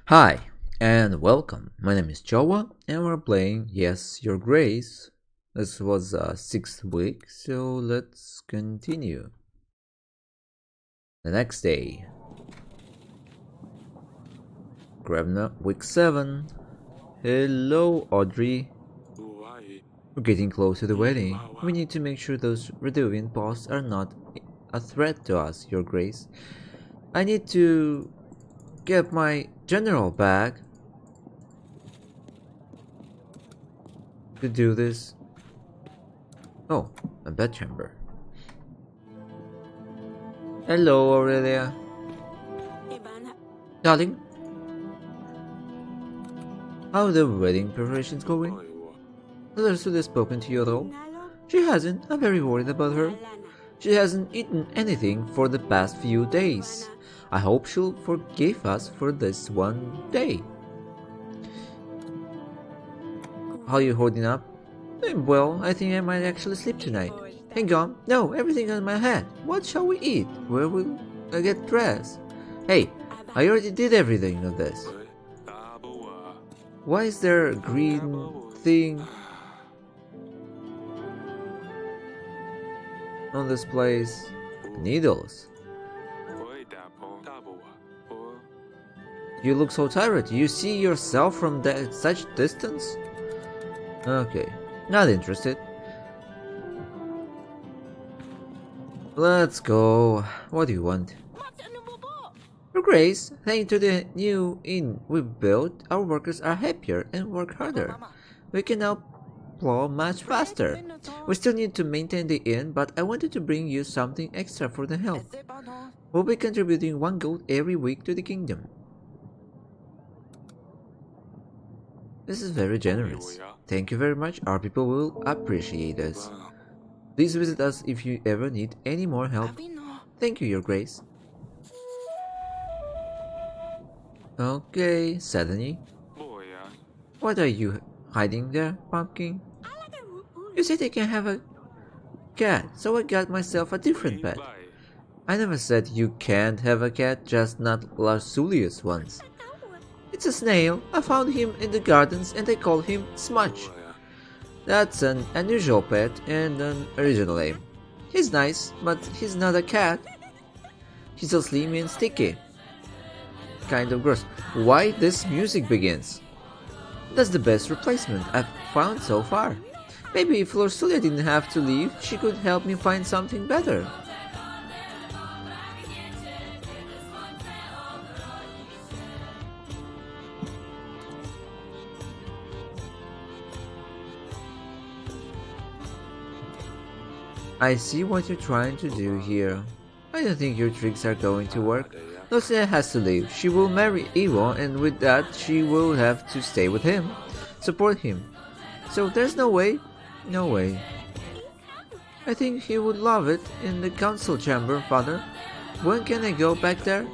Hi, and welcome. My name is Joa, and we're playing Yes, Your Grace. This was sixth week, so let's continue. The next day, Grevna, week 7. Hello, Audrey. We're getting close to the wedding. We need to make sure those Redovian posts are not a threat to us, Your Grace. I need to get my general back to do this. Oh, a bedchamber. Hello, Aurelia. Darling, how are the wedding preparations going? Has Ursula spoken to you at all? She hasn't. I'm very worried about her. She hasn't eaten anything for the past few days. I hope she'll forgive us for this one day. How are you holding up? Well, I think I might actually sleep tonight. Hang on. No, everything on my head. What shall we eat? Where will I get dressed? Hey, I already did everything of this. Why is there a green thing on this place? Needles. You look so tired. You see yourself from such distance? Okay, not interested. Let's go. What do you want? Your Grace, thanks to the new inn we've built, our workers are happier and work harder. We can now plow much faster. We still need to maintain the inn, but I wanted to bring you something extra for the help. We'll be contributing 1 gold every week to the kingdom. This is very generous. Thank you very much. Our people will appreciate this. Please visit us if you ever need any more help. Thank you, Your Grace. Okay, Sadhani. What are you hiding there, Pumpkin? You said I can have a cat, so I got myself a different pet. I never said you can't have a cat, just not Larsulius ones. It's a snail. I found him in the gardens and I call him Smudge. That's an unusual pet and an original name. He's nice, but he's not a cat. He's so slim and sticky. Kind of gross. Why this music begins? That's the best replacement I've found so far. Maybe if Lorsulia didn't have to leave, she could help me find something better. I see what you're trying to do here. I don't think your tricks are going to work. Lucia has to leave. She will marry Ivo, and with that she will have to stay with him. Support him. So there's no way? No way. I think he would love it in the council chamber, father. When can I go back there?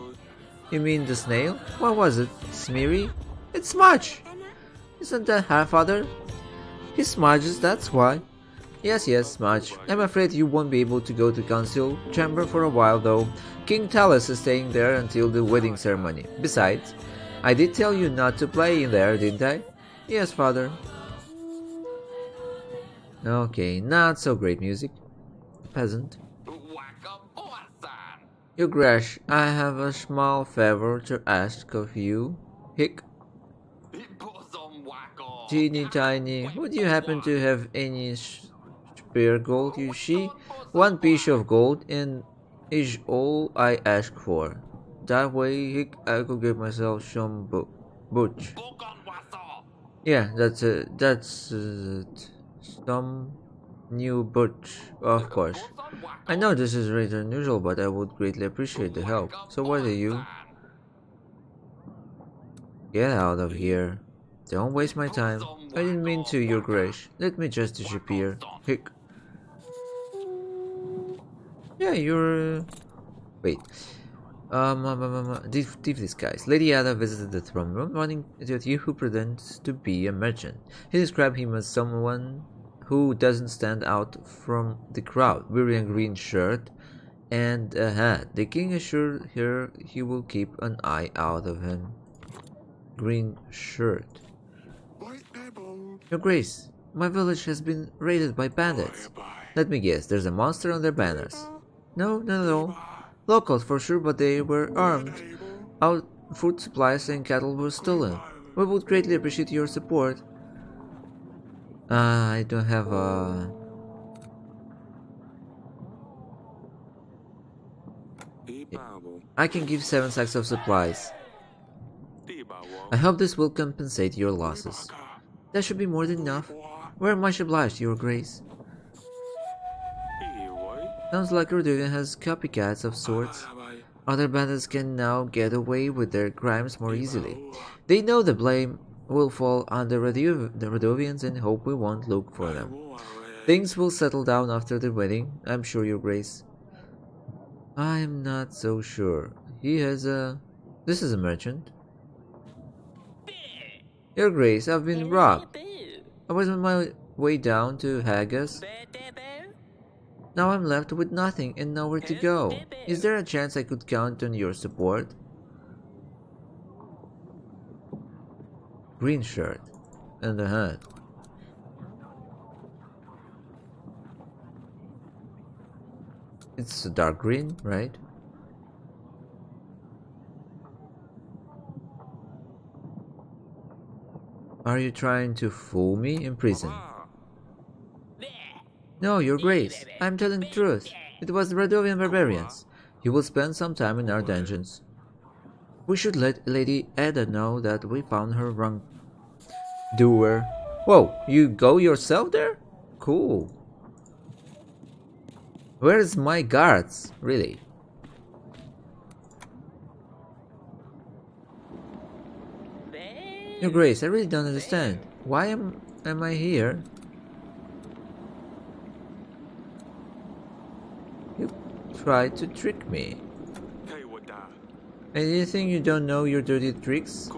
You mean the snail? What was it? Smeary? It's Smudge! Isn't that her father? He smudges, that's why. Yes, Smudge. I'm afraid you won't be able to go to council chamber for a while though. King Talus is staying there until the wedding ceremony. Besides, I did tell you not to play in there, didn't I? Yes, father. Okay, not so great music. Peasant. Your Grace, I have a small favor to ask of you. Hick. Teeny tiny, would you happen to have any spare gold? You see, 1 piece of gold and is all I ask for. That way I could get myself some butch. Yeah, that's some new butch, of course. I know this is rather unusual, but I would greatly appreciate the help. So what are you? Get out of here. Don't waste my time. I didn't mean to, Your Grace. Let me just disappear. Hick. Yeah, you're... Wait. Thief disguise. Lady Ada visited the throne room, running at you who pretends to be a merchant. He described him as someone who doesn't stand out from the crowd, wearing a green shirt and a hat. The king assured her he will keep an eye out of him. green shirt. Your Grace, my village has been raided by bandits. Let me guess, there's a monster on their banners. No, not at all. Locals for sure, but they were armed. Our food supplies and cattle were stolen. We would greatly appreciate your support. I don't have a... I can give 7 sacks of supplies. I hope this will compensate your losses. That should be more than enough. We're much obliged, Your Grace. Sounds like Radovian has copycats of sorts. Other bandits can now get away with their crimes more easily. They know the blame will fall on the Radovians and hope we won't look for them. Things will settle down after the wedding, I'm sure, Your Grace. I'm not so sure. He has a... This is a merchant. Your Grace, I've been robbed. I was on my way down to Haggis. Now I'm left with nothing and nowhere to go. Is there a chance I could count on your support? Green shirt and a hat. It's a dark green, right? Are you trying to fool me in prison? No, Your Grace. I'm telling the truth. It was the Radovian barbarians. You will spend some time in our dungeons. We should let Lady Ada know that we found her wrongdoer. Whoa, you go yourself there? Cool. Where's my guards? Really? Your Grace, I really don't understand. Why am I here? You tried to trick me. Anything you don't know your dirty tricks?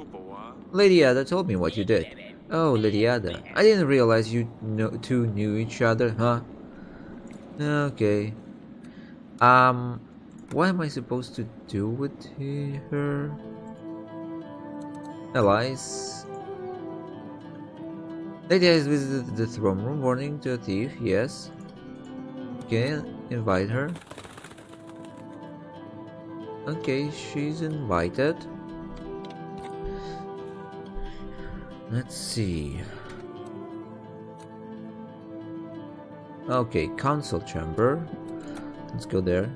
Lady Ada told me what you did. Oh, Lady Ada. I didn't realize you two knew each other, huh? Okay. What am I supposed to do with her? Allies. Lady has visited the throne room, warning to a thief, yes. Okay, invite her. Okay, she's invited. Let's see. Okay, council chamber. Let's go there.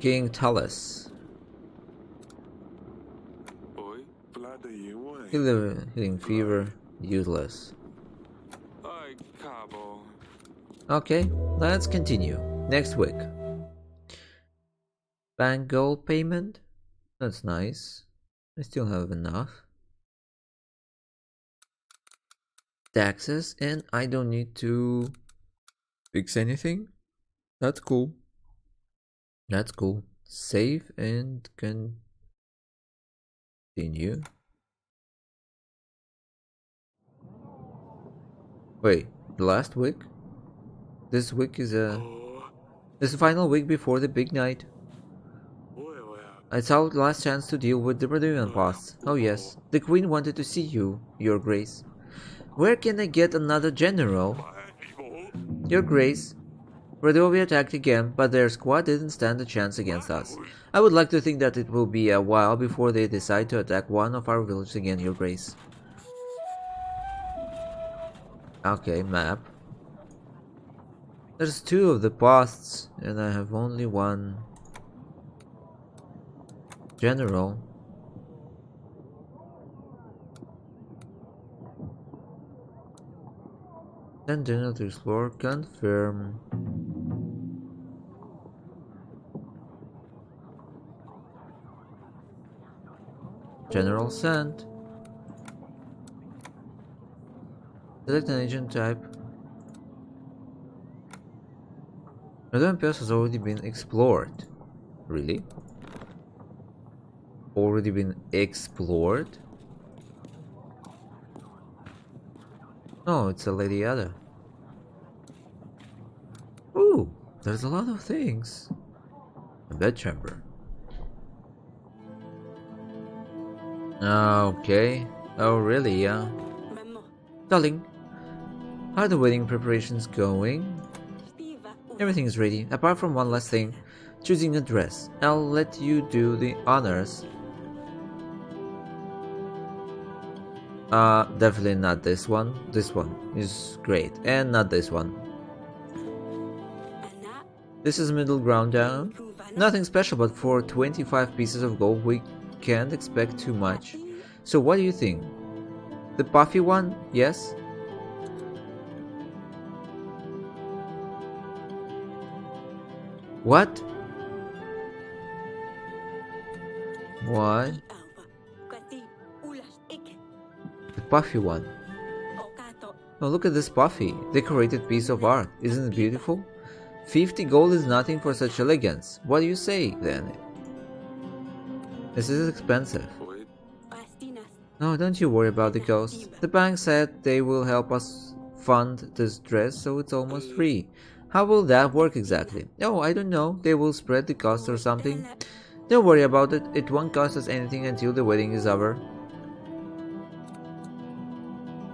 King Talus. Healing fever, useless. Okay, let's continue. Next week. Bank gold payment. That's nice. I still have enough. Taxes, and I don't need to fix anything. That's cool. That's cool. Save and continue. Wait, the last week? This week is this is the final week before the big night. It's our last chance to deal with the Radovian posts. Oh yes, the Queen wanted to see you, Your Grace. Where can I get another general? Your Grace, Radovia attacked again, but their squad didn't stand a chance against us. I would like to think that it will be a while before they decide to attack one of our villages again, Your Grace. Okay, map. There's 2 of the posts, and I have only 1 general. Send general to explore, confirm. General sent. Select an agent type. Radovian Pass has already been explored. Really? Already been explored? Oh, it's a Lady Ada. Ooh, there's a lot of things. A bedchamber. Okay. Oh, really? Yeah. Darling, how are the wedding preparations going? Everything is ready, apart from one last thing. Choosing a dress. I'll let you do the honors. Definitely not this one. This one is great. And not this one. This is middle ground down. Nothing special, but for 25 pieces of gold we can't expect too much. So what do you think? The puffy one? Yes? What? What? The puffy one. Oh, look at this puffy, decorated piece of art. Isn't it beautiful? 50 gold is nothing for such elegance. What do you say, then? This is expensive. No, don't you worry about the cost. The bank said they will help us fund this dress, so it's almost free. How will that work exactly? Oh, I don't know. They will spread the cost or something. Don't worry about it. It won't cost us anything until the wedding is over.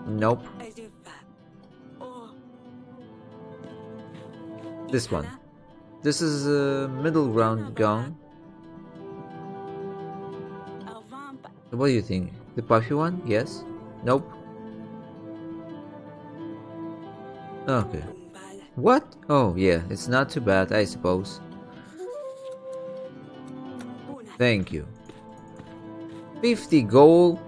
Nope. This one. This is a middle ground gown. What do you think? The puffy one? Yes? Nope? Okay. What? Oh yeah, it's not too bad, I suppose. Thank you. 50 gold?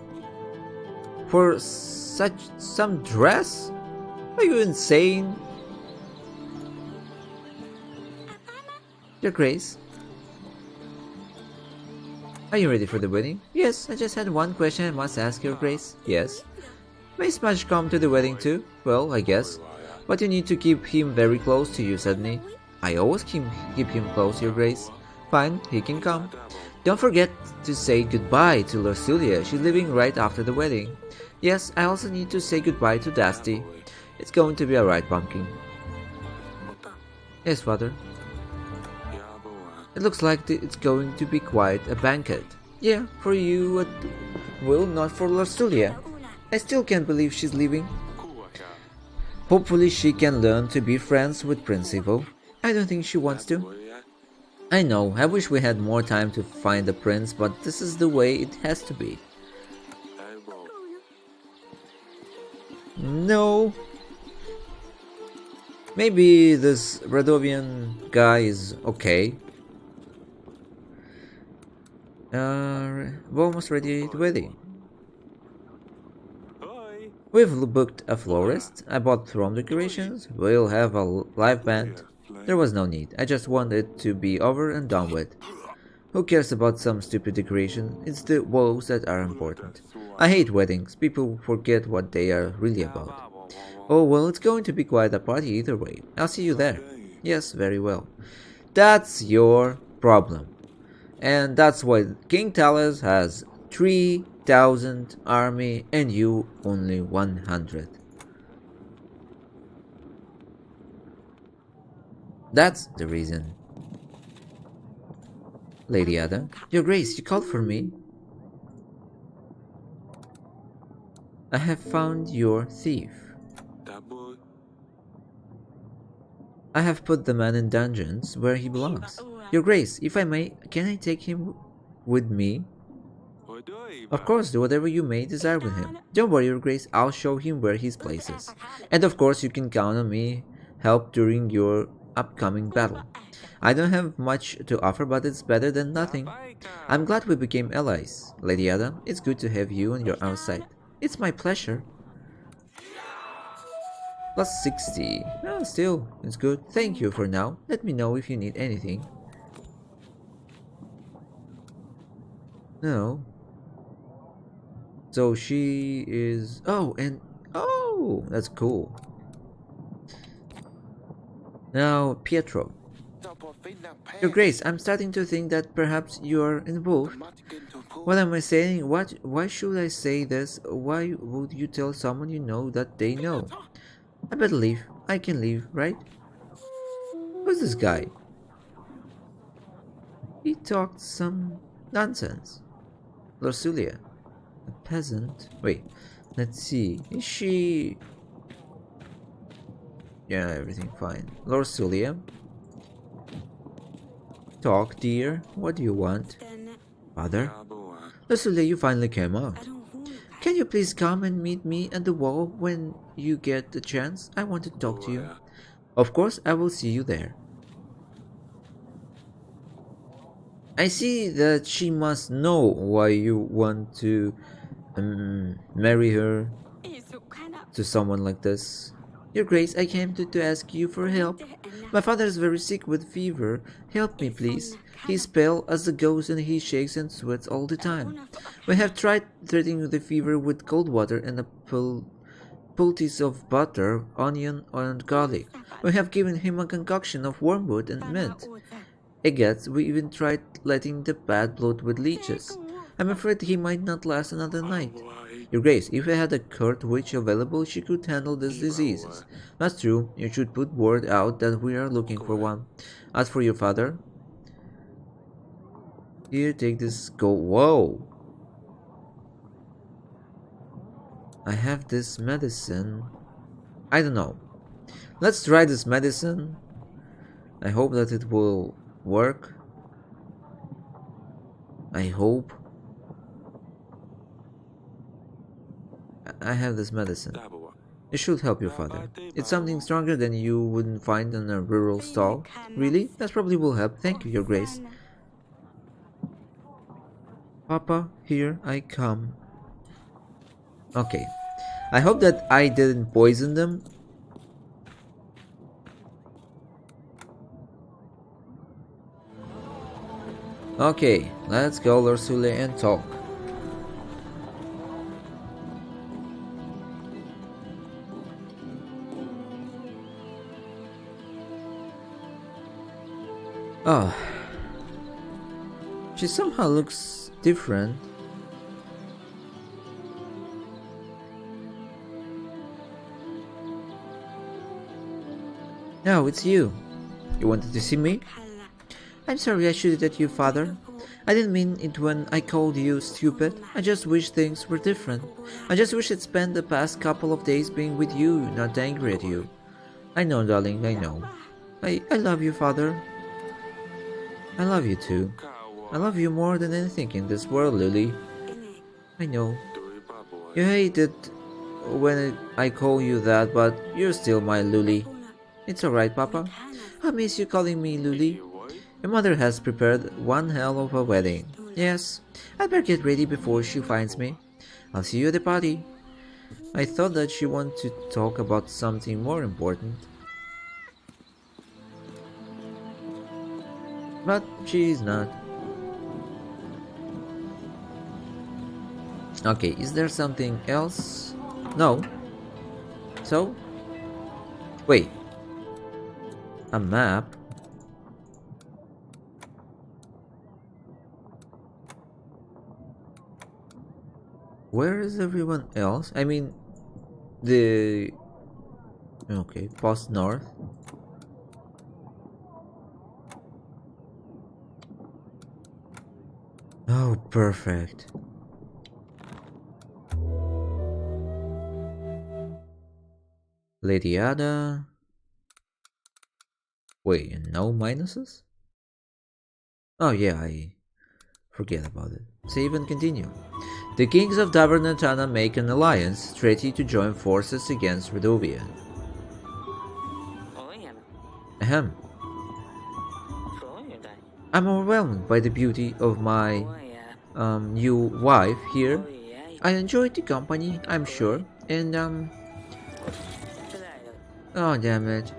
For such some dress? Are you insane? Your Grace, are you ready for the wedding? Yes, I just had one question I must ask, Your Grace. Yes. May Smash come to the wedding too? Well, I guess. But you need to keep him very close to you, Suddenly. I always keep him close, Your Grace. Fine, he can come. Don't forget to say goodbye to Larsulia. She's leaving right after the wedding. Yes, I also need to say goodbye to Dusty. It's going to be alright, Pumpkin. Yes, Father. It looks like it's going to be quite a banquet. Yeah, for you, well, not for Larsulia. I still can't believe she's leaving. Hopefully she can learn to be friends with Prince Evil. I don't think she wants to. I know, I wish we had more time to find the prince, but this is the way it has to be. No. Maybe this Radovian guy is okay. We're almost ready to wedding. We've booked a florist, I bought throne decorations, we'll have a live band. There was no need, I just wanted it to be over and done with. Who cares about some stupid decoration? It's the woes that are important. I hate weddings, people forget what they are really about. Oh well, it's going to be quite a party either way. I'll see you there. Yes, very well. That's your problem. And that's why King Talos has 3,000 army and you only 100. That's the reason. Lady Ada, Your Grace, you called for me. I have found your thief. I have put the man in dungeons where he belongs. Your Grace, if I may, can I take him with me? Of course, do whatever you may desire with him. Don't worry, Your Grace, I'll show him where his place is. And of course, you can count on me help during your upcoming battle. I don't have much to offer, but it's better than nothing. I'm glad we became allies. Lady Ada, it's good to have you on our side. It's my pleasure. Plus 60. Well, still, it's good. Thank you for now. Let me know if you need anything. No. So she is... Oh, and... Oh, that's cool. Now, Pietro. Your Grace, I'm starting to think that perhaps you are involved. What am I saying? Why should I say this? Why would you tell someone you know that they know? I better leave. I can leave, right? Who's this guy? He talked some nonsense. Larsulia. A peasant? Wait, let's see. Is she... Yeah, everything fine. Lord Sulia? Talk, dear. What do you want? Father? Lord Sulia, you finally came out. Can you please come and meet me at the wall when you get the chance? I want to talk to you. Of course, I will see you there. I see that she must know why you want to marry her to someone like this. Your Grace, I came to ask you for help. My father is very sick with fever. Help me, please. He's pale as a ghost and he shakes and sweats all the time. We have tried treating the fever with cold water and a poultice of butter, onion, and garlic. We have given him a concoction of wormwood and mint. Again, we even tried letting the bad blood with leeches. I'm afraid he might not last another night. Your Grace, if I had a court witch available, she could handle these diseases. That's true, you should put word out that we are looking for one. As for your father, here, take this, go. Whoa! I have this medicine. I don't know. Let's try this medicine. I hope that it will work. I hope. I have this medicine. It should help your father. It's something stronger than you wouldn't find in a rural stall. Really? That probably will help. Thank you, Your Grace. Papa, here I come. Okay. I hope that I didn't poison them. Okay, let's go, Ursula, and talk. Oh, she somehow looks different. No, it's you. You wanted to see me? I'm sorry I shooted at you, father. I didn't mean it when I called you stupid. I just wish things were different. I just wish I'd spent the past couple of days being with you, not angry at you. I know, darling, I know. I love you, father. I love you too. I love you more than anything in this world, Lily. I know. You hate it when I call you that, but you're still my Lily. It's alright, Papa. I miss you calling me Lily. Your mother has prepared one hell of a wedding. Yes, I'd better get ready before she finds me. I'll see you at the party. I thought that she wanted to talk about something more important. But she's not. Okay, is there something else? No. So? Wait. A map? Where is everyone else? I mean, the... Okay, post north. Oh, perfect. Lady Ada. Wait, no minuses? Oh yeah, I forget about it. Save and continue. The kings of Davernatana make an alliance, treaty to join forces against Redovia. Ahem. I'm overwhelmed by the beauty of my new wife here. I enjoyed the company, I'm sure, and oh damn it.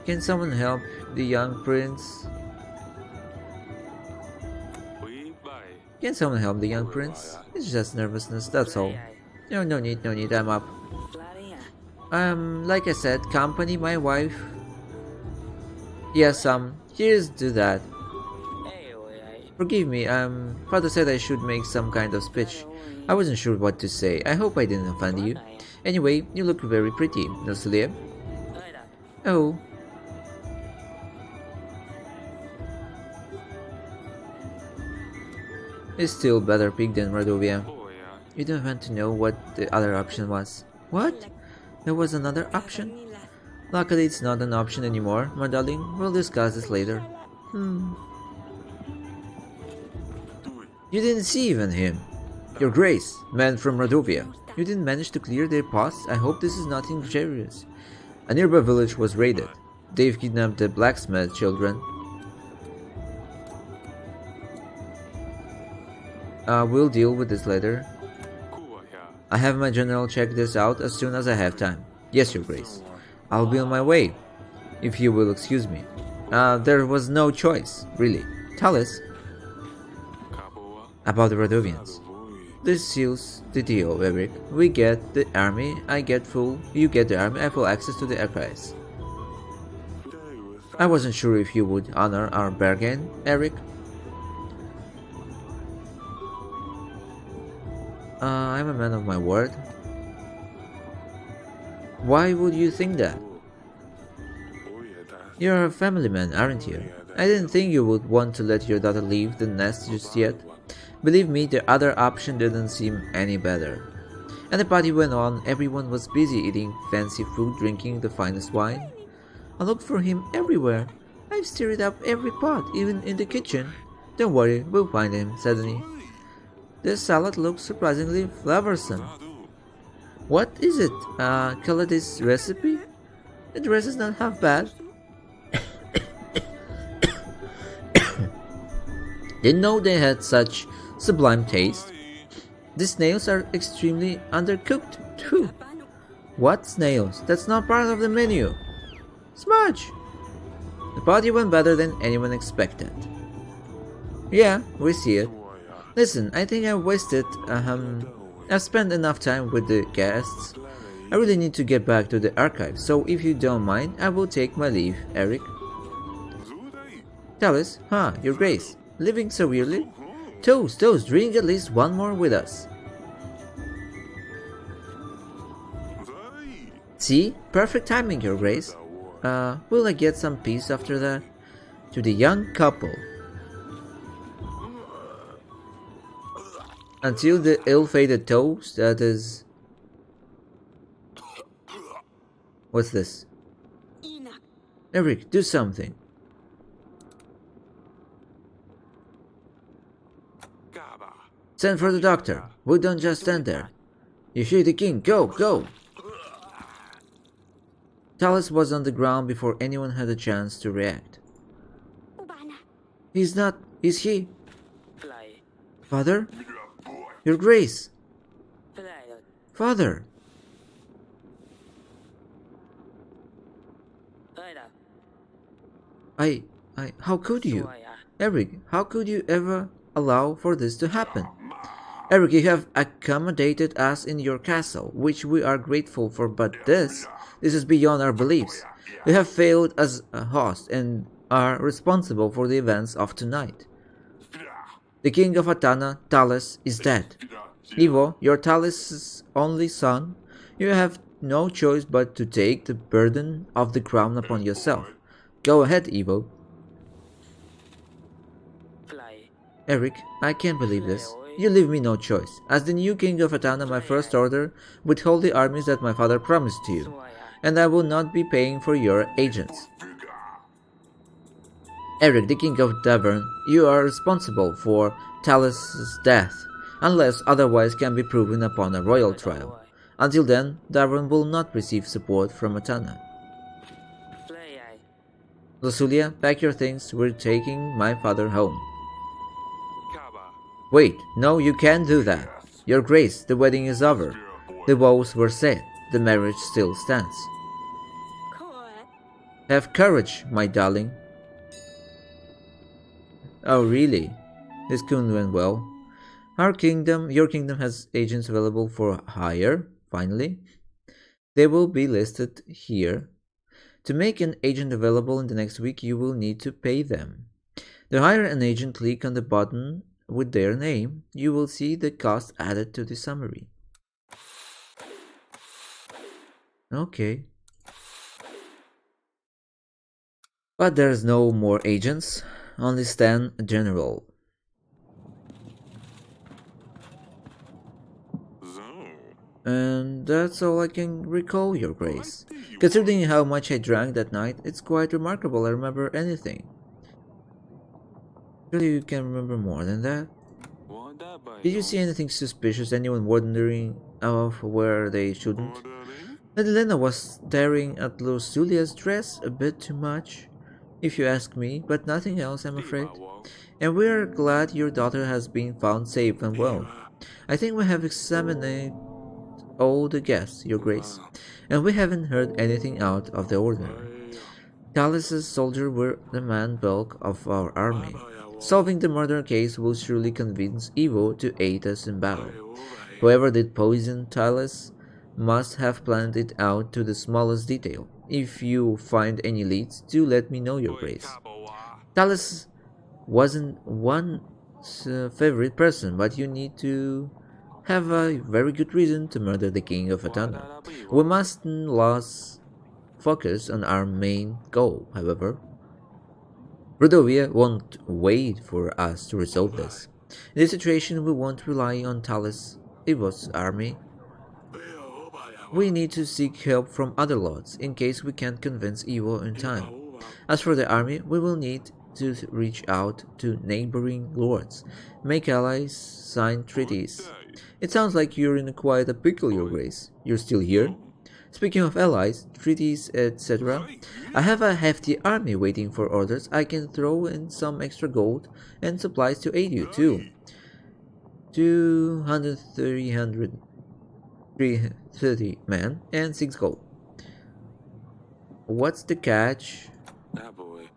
Can someone help the young prince? Can someone help the young prince? It's just nervousness, that's all. No need, I'm up. Like I said, company, my wife. Yes, here's to that. Forgive me, father said I should make some kind of speech. I wasn't sure what to say. I hope I didn't offend you. Anyway, you look very pretty, Nasilia. Oh. It's still better pig than Radovia. You don't want to know what the other option was. What? There was another option? Luckily, it's not an option anymore, my darling. We'll discuss this later. Hmm. You didn't see even him. Your Grace, man from Radovia. You didn't manage to clear their paths? I hope this is nothing serious. A nearby village was raided. They've kidnapped the blacksmith children. We'll deal with this later. I have my general check this out as soon as I have time. Yes, Your Grace. I'll be on my way, if you will excuse me. There was no choice, really. Tallis, about the Radovians. This seals the deal, Eric. We get the army, you get the army, I have full access to the archives. I wasn't sure if you would honor our bargain, Eric. I'm a man of my word. Why would you think that? You're a family man, aren't you? I didn't think you would want to let your daughter leave the nest just yet. Believe me, the other option didn't seem any better. And the party went on. Everyone was busy eating fancy food, drinking the finest wine. I looked for him everywhere. I've stirred up every pot, even in the kitchen. Don't worry, we'll find him, suddenly. This salad looks surprisingly flavorsome. What is it? Kaladi's recipe? The dress is not half bad. Didn't know they had such sublime taste. The snails are extremely undercooked, too. What snails? That's not part of the menu. Smudge! The party went better than anyone expected. Yeah, we see it. Listen, I think I've spent enough time with the guests. I really need to get back to the archives, so if you don't mind, I will take my leave, Eric. Tallis, Your Grace. Living so weirdly? Toast, drink at least one more with us. See? Perfect timing, Your Grace. Will I get some peace after that? To the young couple. Until the ill-fated toast, that is... What's this? Eric, do something. Send for the doctor. We don't just stand there. You hear the king. Go, go! Tallis was on the ground before anyone had a chance to react. He's not. Is he? Father? Your Grace! Father! How could you? Eric, how could you ever allow for this to happen? Eric, you have accommodated us in your castle, which we are grateful for, but this is beyond our beliefs. You have failed as a host and are responsible for the events of tonight. The king of Atana, Tallis, is dead. Ivo, your Tallis' only son, you have no choice but to take the burden of the crown upon yourself. Go ahead, Ivo. Eric, I can't believe this. You leave me no choice. As the new king of Atana, my first order, withhold the armies that my father promised to you, and I will not be paying for your agents. Eric, the king of Davern, you are responsible for Tallis' death, unless otherwise can be proven upon a royal trial. Until then, Davern will not receive support from Atana. Lusulia, pack your things, we're taking my father home. Wait, no, you can't do that. Your Grace, the wedding is over. The vows were said. The marriage still stands. Have courage, my darling. Oh, really? This couldn't went well. Your kingdom has agents available for hire, finally. They will be listed here. To make an agent available in the next week, you will need to pay them. To hire an agent, click on the button with their name. You will see the cost added to the summary. Okay. But there's no more agents, only Stan General. And that's all I can recall, Your Grace. Considering how much I drank that night, it's quite remarkable I remember anything. Surely you can remember more than that? Did you see anything suspicious? Anyone wandering off where they shouldn't? Madalena was staring at Lucilia's dress a bit too much, if you ask me, but nothing else, I'm afraid. And we are glad your daughter has been found safe and well. I think we have examined all the guests, Your Grace, and we haven't heard anything out of the ordinary. Talis' soldiers were the main bulk of our army. Solving the murder case will surely convince Evo to aid us in battle. Whoever did poison Talis must have planned it out to the smallest detail. If you find any leads, do let me know, Your Grace. Talis wasn't one's favorite person, but you need to have a very good reason to murder the king of Atana. We mustn't lose focus on our main goal, however. Rodovia won't wait for us to resolve this. In this situation, we won't rely on Talis Evo's army. We need to seek help from other lords, in case we can't convince Evo in time. As for the army, we will need to reach out to neighboring lords, make allies, sign treaties. It sounds like you're in quite a pickle, Your Grace. You're still here? Speaking of allies, treaties, etc., I have a hefty army waiting for orders. I can throw in some extra gold and supplies to aid you, too. 200, 330 men and 6 gold. What's the catch?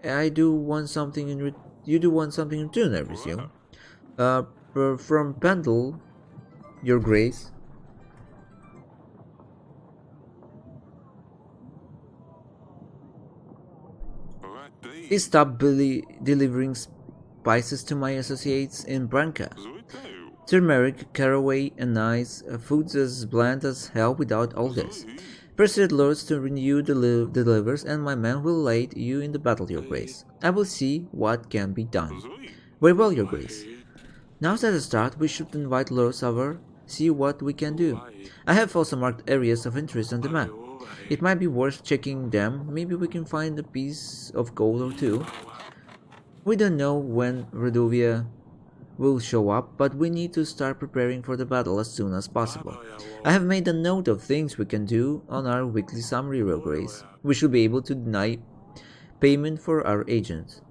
I do want something in you do want something in return, I presume. From Pendle, Your Grace. Please stop delivering spices to my associates in Branca. Turmeric, caraway, and nice foods as bland as hell without all this. Persuade lords to renew the delivers, and my men will aid you in the battle, Your Grace. I will see what can be done. Very well, Your Grace. Now's at the start, we should invite lords over, see what we can do. I have also marked areas of interest on the map. It might be worth checking them. Maybe we can find a piece of gold or two. We don't know when Redovia will show up, but we need to start preparing for the battle as soon as possible. I have made a note of things we can do on our weekly summary, Your Grace. We should be able to deny payment for our agents.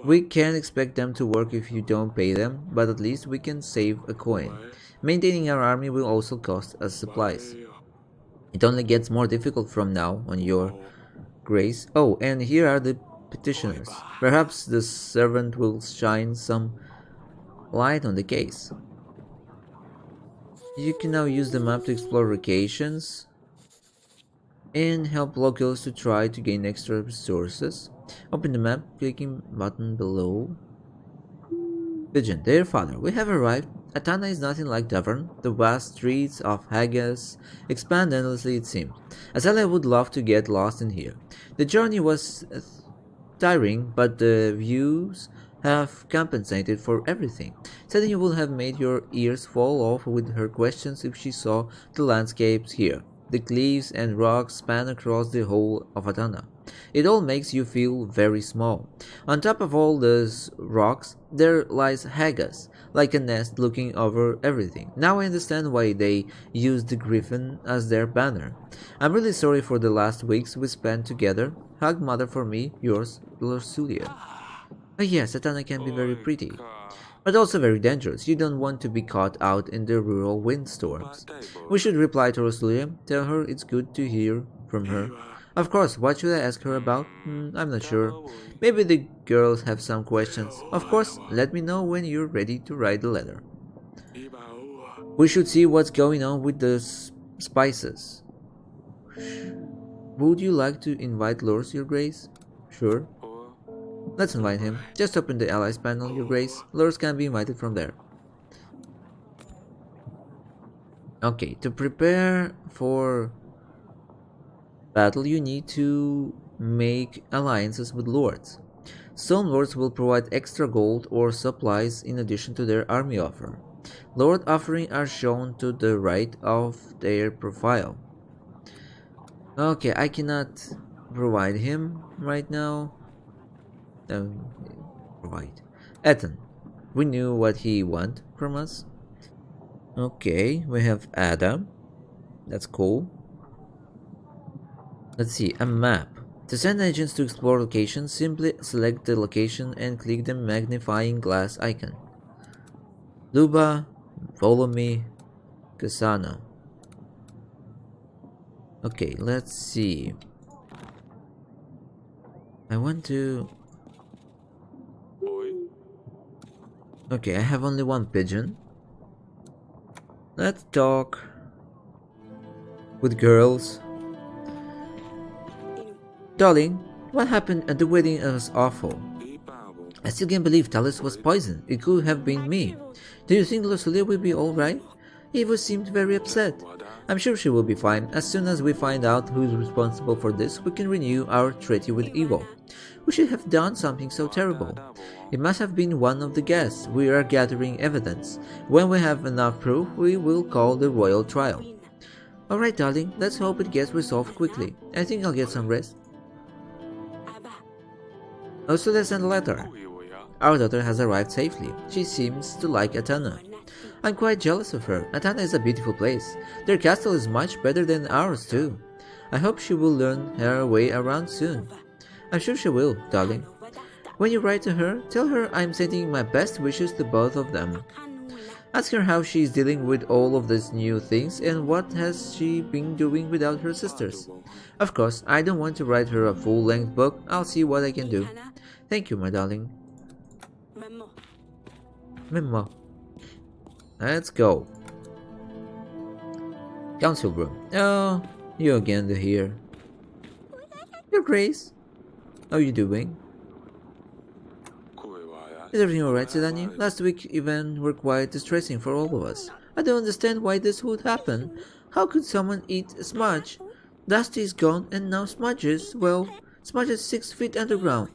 We can't expect them to work if you don't pay them, but at least we can save a coin. Maintaining our army will also cost us supplies. It only gets more difficult from now on, Your Grace. Oh, and here are the petitioners. Perhaps the servant will shine some light on the case. You can now use the map to explore locations and help locals to try to gain extra resources. Open the map, clicking button below. Pigeon, dear father, we have arrived. Atana is nothing like Davern. The vast streets of Hagas expand endlessly, it seems. Azalea would love to get lost in here. The journey was tiring, but the views have compensated for everything. Suddenly would have made your ears fall off with her questions if she saw the landscapes here. The cliffs and rocks span across the whole of Atana. It all makes you feel very small. On top of all those rocks, there lies Hagas, like a nest looking over everything. Now I understand why they use the griffin as their banner. I'm really sorry for the last weeks we spent together. Hug mother for me, yours, Lorsulia. Oh yes, Atana can be very pretty, but also very dangerous. You don't want to be caught out in the rural windstorms. We should reply to Rosulia, tell her it's good to hear from her. Of course, what should I ask her about? I'm not sure. Maybe the girls have some questions. Of course, let me know when you're ready to write the letter. We should see what's going on with the spices. Would you like to invite Lors, Your Grace? Sure. Let's invite him. Just open the allies panel, Your Grace. Lords can be invited from there. Okay, to prepare for battle, you need to make alliances with lords. Some lords will provide extra gold or supplies in addition to their army offer. Lowered offering are shown to the right of their profile. Okay, I cannot provide him right now. Um, provide. Ethan. We knew what he want from us. Okay, we have Adam. That's cool. Let's see, a map. To send agents to explore locations, simply select the location and click the magnifying glass icon. Luba, follow me, Kasano. Okay, let's see. I want to... Okay, I have only one pigeon. Let's talk with girls. Darling, what happened at the wedding was awful. I still can't believe Talis was poisoned. It could have been me. Do you think Lucilia will be alright? Eva seemed very upset. I'm sure she will be fine. As soon as we find out who is responsible for this, we can renew our treaty with Evo. We should have done something so terrible. It must have been one of the guests. We are gathering evidence. When we have enough proof, we will call the royal trial. Alright, darling, let's hope it gets resolved quickly. I think I'll get some rest. Also, let's send a letter. Our daughter has arrived safely. She seems to like Atana. I'm quite jealous of her. Atana is a beautiful place. Their castle is much better than ours too. I hope she will learn her way around soon. I'm sure she will, darling. When you write to her, tell her I'm sending my best wishes to both of them. Ask her how she is dealing with all of these new things and what has she been doing without her sisters. Of course, I don't want to write her a full-length book. I'll see what I can do. Thank you, my darling. Memo. Let's go. Council room. Oh, you again here. Your Grace. How are you doing? Is everything alright, Sedani? Last week events were quite distressing for all of us. I don't understand why this would happen. How could someone eat Smudge? Dusty is gone and now Smudge is, well, Smudge is 6 feet underground.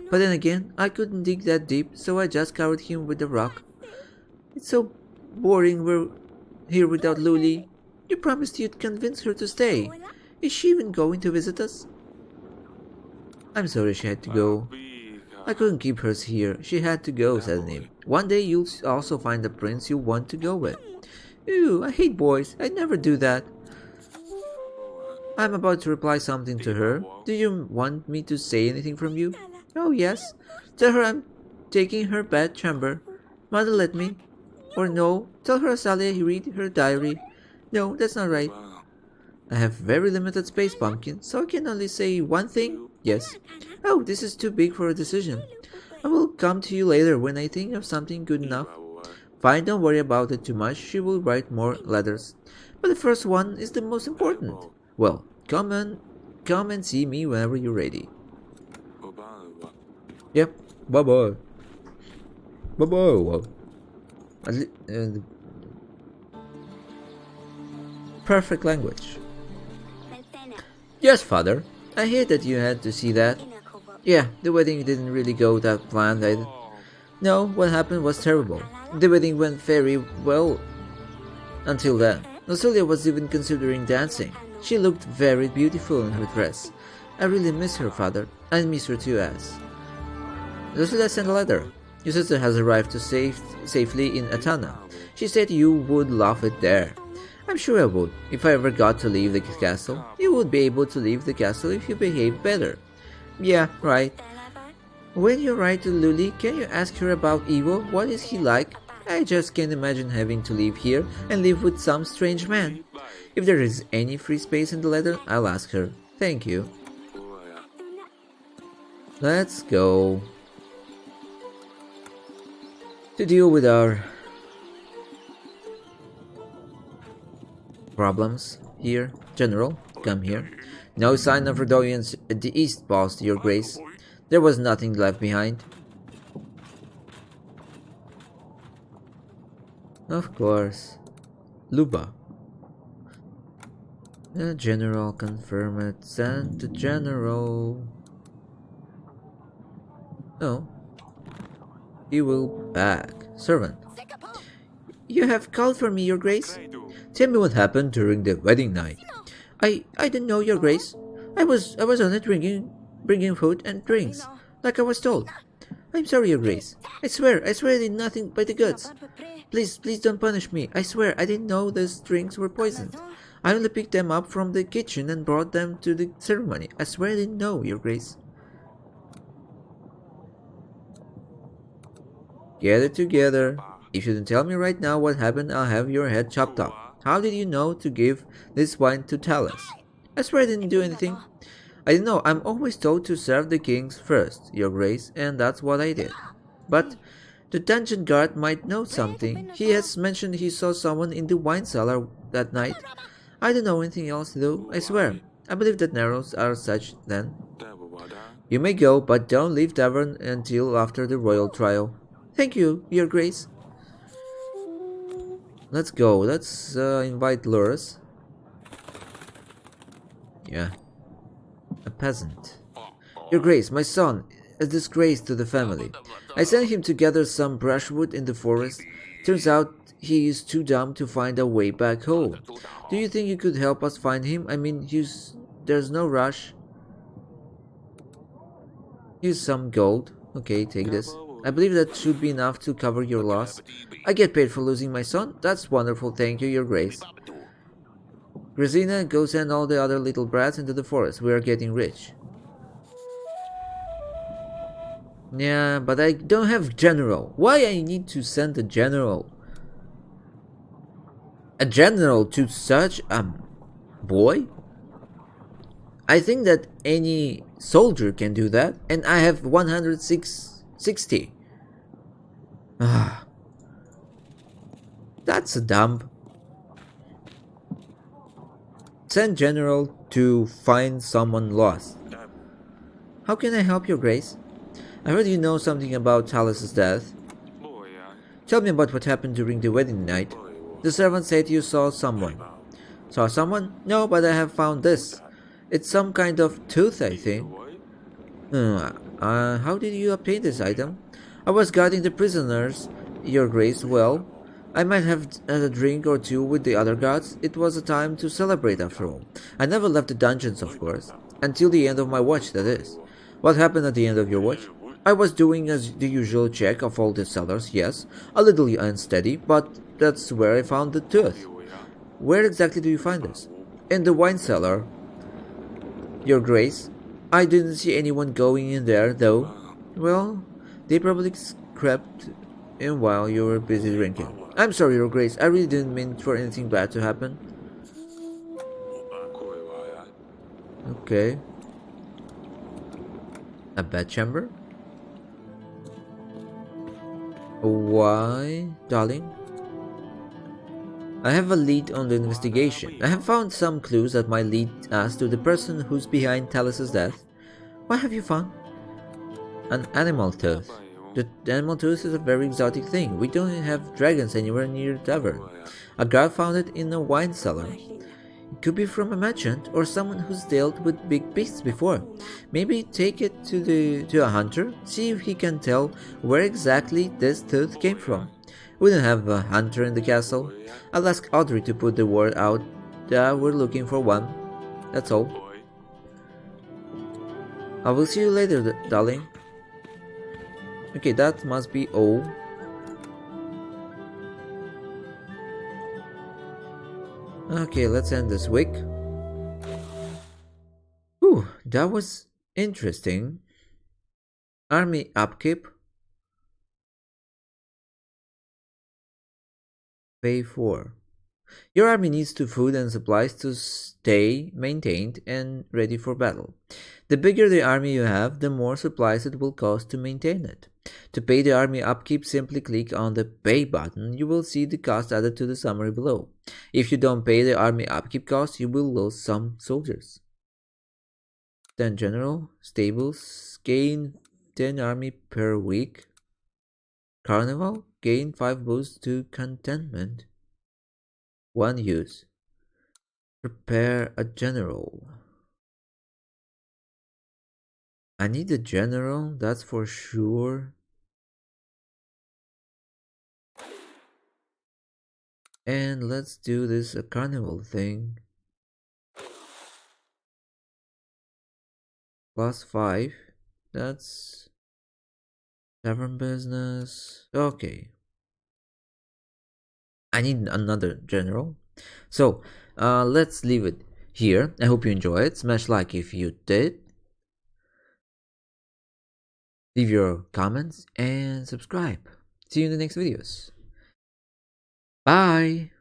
But then again, I couldn't dig that deep, so I just covered him with a rock. It's so boring we're here without Luli. You promised you'd convince her to stay. Is she even going to visit us? I'm sorry she had to go. I couldn't keep her here. She had to go, said Nim. One day you'll also find a prince you want to go with. Ew, I hate boys. I'd never do that. I'm about to reply something to her. Do you want me to say anything from you? Oh, yes. Tell her I'm taking her bed chamber. Mother let me. Or no, tell her Asalia read her diary. No, that's not right. I have very limited space, Pumpkin, so I can only say one thing. Yes. Oh, this is too big for a decision. I will come to you later when I think of something good enough. Fine, don't worry about it too much. She will write more letters. But the first one is the most important. Well, come and see me whenever you're ready. Yep. Bye-bye. Bye-bye. Perfect language. Yes, father. I hear that you had to see that. Yeah, the wedding didn't really go that planned either. No, what happened was terrible. The wedding went very well until then. Nocelia was even considering dancing. She looked very beautiful in her dress. I really miss her, father. I miss her too, as. Nocelia sent a letter. Your sister has arrived safely in Atana. She said you would love it there. I'm sure I would. If I ever got to leave the castle, you would be able to leave the castle if you behave better. Yeah, right. When you write to Luli, can you ask her about Evo? What is he like? I just can't imagine having to live here and live with some strange man. If there is any free space in the letter, I'll ask her. Thank you. Let's go to deal with our problems here. General, come here. No sign of Redolians at the east, boss, your grace. There was nothing left behind. Of course. Luba. The general confirm it. Send the general. No. He will back. Servant. You have called for me, Your Grace? Tell me what happened during the wedding night. I didn't know, Your Grace. I was only bringing food and drinks, like I was told. I'm sorry, Your Grace. I swear I did nothing by the gods. Please don't punish me. I swear I didn't know those drinks were poisoned. I only picked them up from the kitchen and brought them to the ceremony. I swear I didn't know, Your Grace. Get it together. If you don't tell me right now what happened, I'll have your head chopped off. How did you know to give this wine to Talus? I swear I didn't do anything. I didn't know. I'm always told to serve the kings first, Your Grace, and that's what I did. But the dungeon guard might know something. He has mentioned he saw someone in the wine cellar that night. I don't know anything else though, I swear. I believe that narrows are such then. You may go, but don't leave tavern until after the royal trial. Thank you, Your Grace. Let's go. Let's invite Loris. Yeah, a peasant. Your Grace, my son, a disgrace to the family. I sent him to gather some brushwood in the forest. Turns out he is too dumb to find a way back home. Do you think you could help us find him? I mean, there's no rush. Here's some gold. Okay, take this. I believe that should be enough to cover your loss. I get paid for losing my son? That's wonderful, thank you, Your Grace. Grazina, go send all the other little brats into the forest. We are getting rich. Yeah, but I don't have general. Why I need to send a general? A general to such a boy? I think that any soldier can do that, and I have 160. Ah, that's a dump. Send general to find someone lost. How can I help, Your Grace? I heard you know something about Talus's death. Tell me about what happened during the wedding night. The servant said you saw someone. Saw someone? No, but I have found this. It's some kind of tooth, I think. How did you obtain this item? I was guarding the prisoners, Your Grace. Well, I might have had a drink or two with the other guards. It was a time to celebrate after all. I never left the dungeons, of course. Until the end of my watch, that is. What happened at the end of your watch? I was doing the usual check of all the cellars, yes. A little unsteady, but that's where I found the tooth. Where exactly do you find this? In the wine cellar, Your Grace. I didn't see anyone going in there, though. Well, they probably crept in while you were busy drinking. I'm sorry, Your Grace. I really didn't mean for anything bad to happen. Okay. A bedchamber? Why, darling? I have a lead on the investigation. I have found some clues that might lead us to the person who's behind Talus's death. What have you found? An animal tooth. The animal tooth is a very exotic thing. We don't have dragons anywhere near the tavern. A guard found it in a wine cellar. It could be from a merchant or someone who's dealt with big beasts before. Maybe take it to a hunter, see if he can tell where exactly this tooth came from. We don't have a hunter in the castle. I'll ask Audrey to put the word out that we're looking for one. That's all. I will see you later, darling. Okay, that must be all. Okay, let's end this week. Ooh, that was interesting. Army upkeep. Pay 4. Your army needs to food and supplies to stay maintained and ready for battle. The bigger the army you have, the more supplies it will cost to maintain it. To pay the army upkeep, simply click on the Pay button. You will see the cost added to the summary below. If you don't pay the army upkeep cost, you will lose some soldiers. Then General, Stables, gain 10 army per week. Carnival, gain 5 boosts to Contentment. 1 use. Prepare a general. I need a general, that's for sure. And let's do this a carnival thing. +5. That's tavern business. Okay. I need another general. So, let's leave it here. I hope you enjoy it. Smash like if you did. Leave your comments and subscribe. See you in the next videos. Bye!